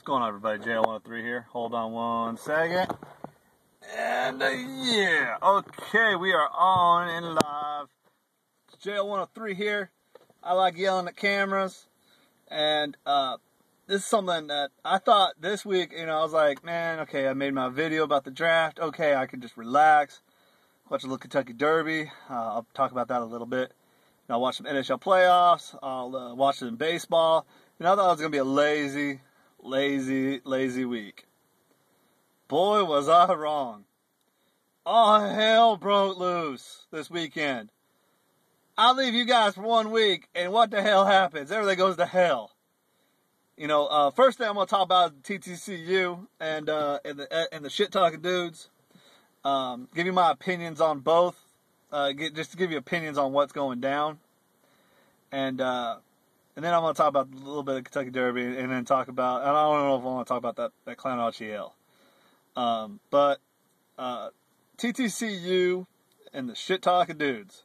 going on, everybody? JL103 here. Hold on one second. And yeah, okay, we are on and live. It's JL103 here. I like yelling at cameras, and this is something that I thought this week. I was like, man, okay, I made my video about the draft. Okay, I can just relax, watch a little Kentucky Derby. I'll talk about that a little bit. I'll watch some NHL playoffs. I'll watch some baseball. I thought it was gonna be a lazy week. Boy, was I wrong. All hell broke loose this weekend. I'll leave you guys for 1 week, and what the hell happens? Everything goes to hell. First thing I'm gonna talk about is TTCU and the shit talking dudes. Give you my opinions on both. Just to give you opinions on what's going down, and then I'm gonna talk about a little bit of Kentucky Derby, and then talk about. And I don't know if I want to talk about that clown RTL. But TTCU and the shit talking dudes.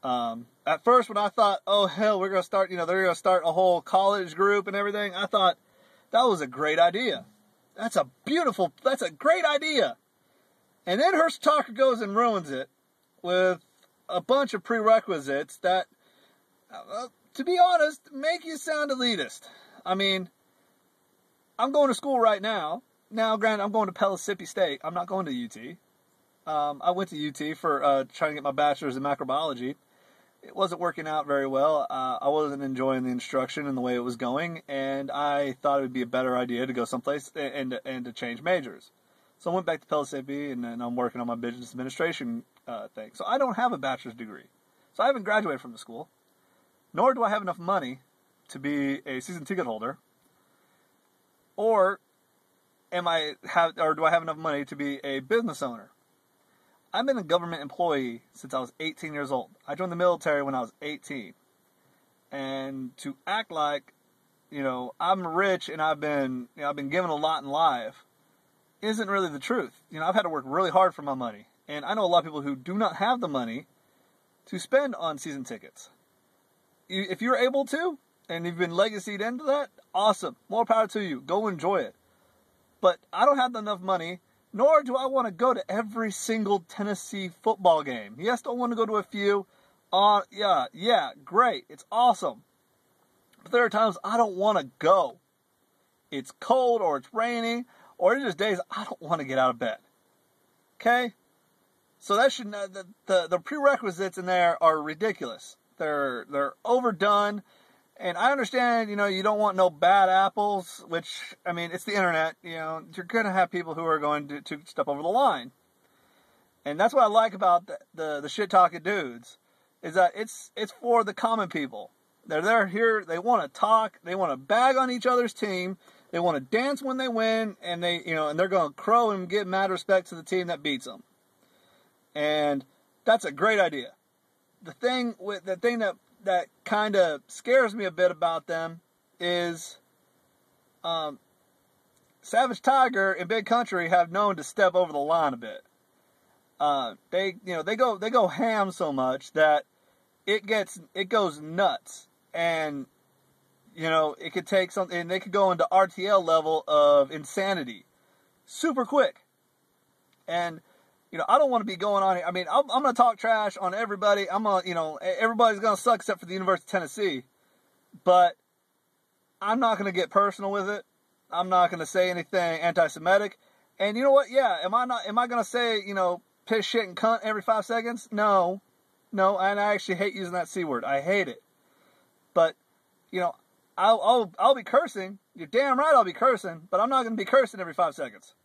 At first, when I thought, oh hell, we're gonna start, they're gonna start a whole college group and everything, I thought that was a great idea. That's a great idea. And then Hersh Talker goes and ruins it with a bunch of prerequisites that, to be honest, make you sound elitist. I mean, I'm going to school right now. Now, granted, I'm going to Mississippi State. I'm not going to UT. I went to UT for trying to get my bachelor's in macrobiology. It wasn't working out very well. I wasn't enjoying the instruction and the way it was going, and I thought it would be a better idea to go someplace and to change majors. So I went back to Mississippi, and then I'm working on my business administration thing. So I don't have a bachelor's degree. So I haven't graduated from the school, nor do I have enough money to be a season ticket holder, or do I have enough money to be a business owner? I've been a government employee since I was 18 years old. I joined the military when I was 18. And to act like, I'm rich and I've been given a lot in life isn't really the truth. I've had to work really hard for my money. And I know a lot of people who do not have the money to spend on season tickets. If you're able to, and you've been legacied into that, awesome. More power to you. Go enjoy it. But I don't have enough money, nor do I want to go to every single Tennessee football game. Yes, I want to go to a few. Yeah, great. It's awesome. But there are times I don't want to go. It's cold, or it's raining, or it's just days I don't want to get out of bed. Okay? So that should the prerequisites in there are ridiculous. They're overdone. And I understand, you don't want no bad apples, which, it's the internet, you're going to have people who are going to step over the line. And that's what I like about the shit-talking dudes, is that it's for the common people. They're here, they want to talk, they want to bag on each other's team, they want to dance when they win, and and they're going to crow and give mad respect to the team that beats them. And that's a great idea. The thing that kind of scares me a bit about them is Savage Tiger and Big Country have known to step over the line a bit. They go ham so much that it goes nuts, and it could take something, and they could go into RTL level of insanity super quick. And I don't want to be going on here. I'm going to talk trash on everybody. Everybody's going to suck except for the University of Tennessee. But I'm not going to get personal with it. I'm not going to say anything anti-Semitic. And you know what? Yeah, am I going to say, piss, shit, and cunt every 5 seconds? No, and I actually hate using that C word. I hate it. But, I'll be cursing. You're damn right I'll be cursing. But I'm not going to be cursing every 5 seconds.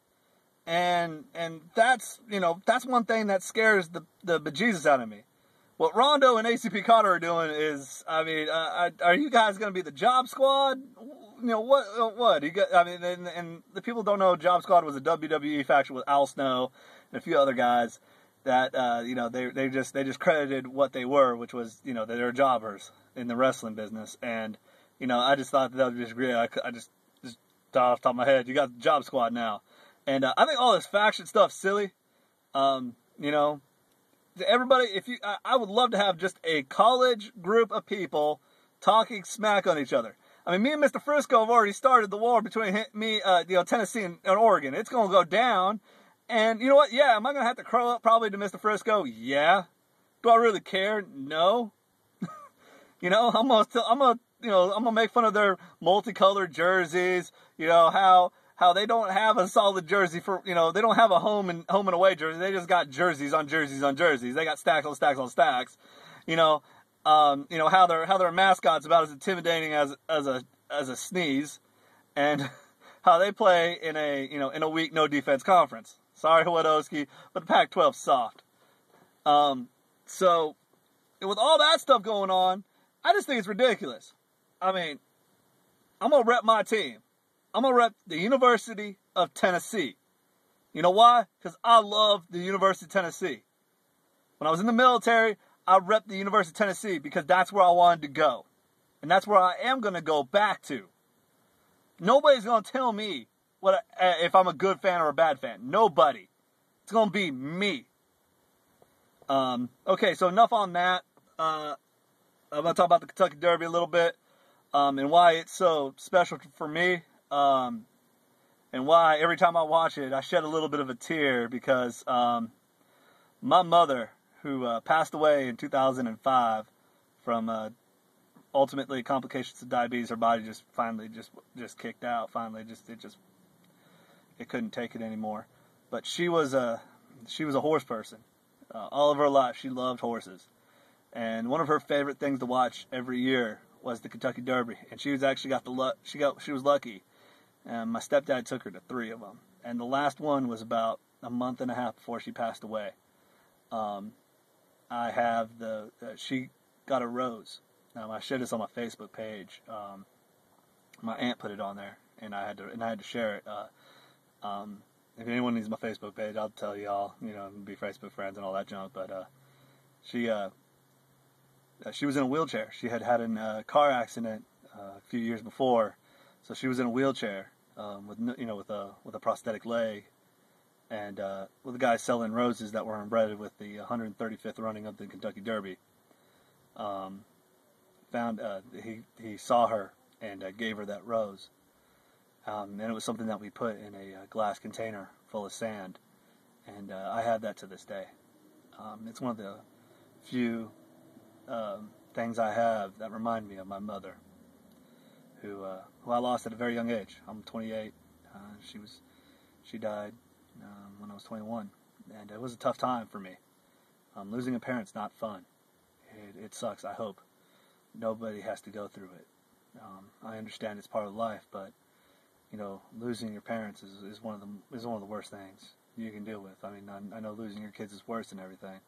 And that's one thing that scares the bejesus out of me. What Rondo and ACP Carter are doing is, are you guys going to be the Job Squad? What? You got, and the people don't know Job Squad was a WWE faction with Al Snow and a few other guys that, they just credited what they were, which was, they were jobbers in the wrestling business. And, I just thought that would be just great. I just thought off the top of my head, you got the Job Squad now. And I think all this faction stuff's silly. Everybody, I would love to have just a college group of people talking smack on each other. I mean, me and Mr. Frisco have already started the war between me, Tennessee and Oregon. It's going to go down. And you know what? Yeah, am I going to have to crow up probably to Mr. Frisco? Yeah. Do I really care? No. I'm gonna make fun of their multicolored jerseys. How they don't have a solid jersey for, they don't have a home and away jersey. They just got jerseys on jerseys on jerseys. They got stacks on stacks on stacks. How their mascot's about as intimidating as a sneeze, and how they play in a weak no defense conference. Sorry, Wadowski, but the Pac-12's soft. So with all that stuff going on, I just think it's ridiculous. I mean, I'm gonna rep my team. I'm gonna rep the University of Tennessee. You know why? Because I love the University of Tennessee. When I was in the military, I repped the University of Tennessee because that's where I wanted to go. And that's where I am going to go back to. Nobody's going to tell me if I'm a good fan or a bad fan. Nobody. It's going to be me. Okay, so enough on that. I'm going to talk about the Kentucky Derby a little bit. And why it's so special for me. And why every time I watch it, I shed a little bit of a tear because my mother, who passed away in 2005 from ultimately complications of diabetes. Her body just finally just kicked out. Finally, it couldn't take it anymore. But she was a horse person. All of her life, she loved horses, and one of her favorite things to watch every year was the Kentucky Derby. And she was actually she was lucky. And my stepdad took her to 3 of them, and the last one was about a month and a half before she passed away. I have she got a rose. I shared this on my Facebook page. My aunt put it on there, and I had to share it. If anyone needs my Facebook page, I'll tell y'all, be Facebook friends and all that junk. But she was in a wheelchair. She had a car accident a few years before, so she was in a wheelchair with a prosthetic leg. And with the guy selling roses that were embedded with the 135th running of the Kentucky Derby, he saw her and gave her that rose. And it was something that we put in a glass container full of sand, and I have that to this day. It's one of the few things I have that remind me of my mother, who I lost at a very young age. I'm 28. She died when I was 21, and it was a tough time for me. Losing a parent's not fun. It sucks. I hope nobody has to go through it. I understand it's part of life, but losing your parents is one of the worst things you can deal with. I mean, I know losing your kids is worse than everything.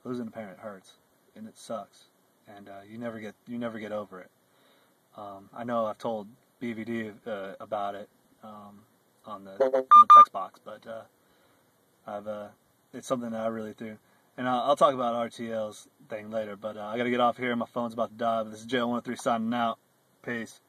Losing a parent hurts, and it sucks, and you never get over it. I know I've told BVD about it on the text box, but it's something that I really do. And I'll talk about RTL's thing later, but I got to get off here. My phone's about to die. But this is J103 signing out. Peace.